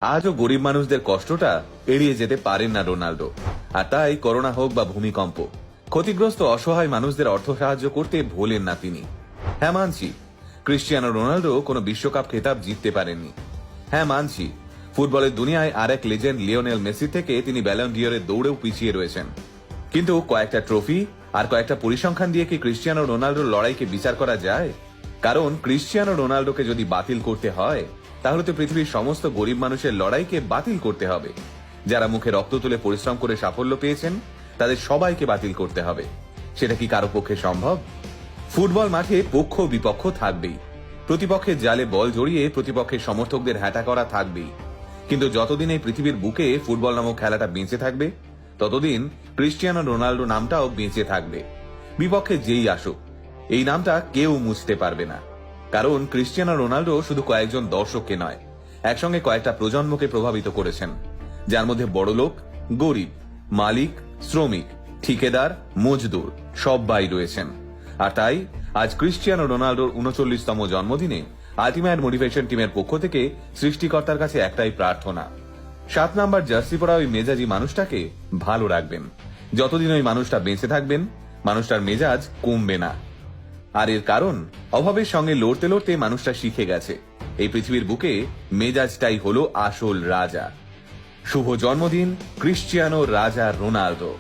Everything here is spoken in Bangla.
আজও গরিব মানুষদের কষ্টটা এড়িয়ে যেতে পারেন না রোনাল্ডো। আর তাই করোনা হোক বা ভূমিকম্প, ক্ষতিগ্রস্ত অসহায় মানুষদের অর্থ সাহায্য করতে ভোলেন না তিনি। হ্যাঁ মানছি, ক্রিশ্চিয়ানো রোনাল্ডো কোনো বিশ্বকাপ খেতাব জিততে পারেননি। হ্যাঁ মানছি, ফুটবলের দুনিয়ায় আর এক লেজেন্ড লিওনেল মেসি থেকে তিনি ব্যালন ডিওরের দৌড়েও পিছিয়ে রয়েছেন। কিন্তু কয়েকটা ট্রফি আর কয়েকটা পরিসংখ্যান দিয়ে কি ক্রিশ্চিয়ানো রোনাল্ডোর লড়াইকে বিচার করা যায়? কারণ ক্রিশ্চিয়ানো রোনাল্ডোকে যদি বাতিল করতে হয়, তাহলে তো পৃথিবীর সমস্ত গরিব মানুষের লড়াইকে বাতিল করতে হবে। যারা মুখে রক্ত তুলে পরিশ্রম করে সাফল্য পেয়েছেন, তাদের সবাইকে বাতিল করতে হবে। সেটা কি কারো পক্ষে সম্ভব? ফুটবল মাঠে পক্ষ বিপক্ষ থাকবেই, প্রতিপক্ষের জালে বল জড়িয়ে প্রতিপক্ষের সমর্থকদের হ্যাটা করা থাকবেই। কিন্তু যতদিন এই পৃথিবীর বুকে ফুটবল নামক খেলাটা বেঁচে থাকবে, ততদিন ক্রিশ্চিয়ানো রোনাল্ডো নামটাও বেঁচে থাকবে। বিপক্ষে যেই আসুক, এই নামটা কেউ মুছতে পারবে না। কারণ ক্রিশ্চিয়ানো রোনাল্ডো শুধু কয়েকজন দর্শককে নয়, একসঙ্গে কয়েকটা প্রজন্মকে প্রভাবিত করেছেন, যার মধ্যে বড়লোক, গরিব, মালিক, শ্রমিক, ঠিকাদার, মজদুর সবাই রয়েছেন। আর তাই আজ ক্রিশ্চিয়ানো রোনাল্ডোর ৩৯তম জন্মদিনে আল্টিমেট মোটিভেশন টিমের পক্ষ থেকে সৃষ্টিকর্তার কাছে একটাই প্রার্থনা, ৭ নাম্বার জার্সি পরা ওই মেজাজি মানুষটাকে ভালো রাখবেন। যতদিন ওই মানুষটা বেঁচে থাকবেন, মানুষটার মেজাজ কমবে না। আর এর কারণ, অভাবের সঙ্গে লড়তে লড়তে মানুষটা শিখে গেছে এই পৃথিবীর বুকে মেজাজটাই হলো আসল রাজা। শুভ জন্মদিন ক্রিশ্চিয়ানো রাজা রোনাল্ডো।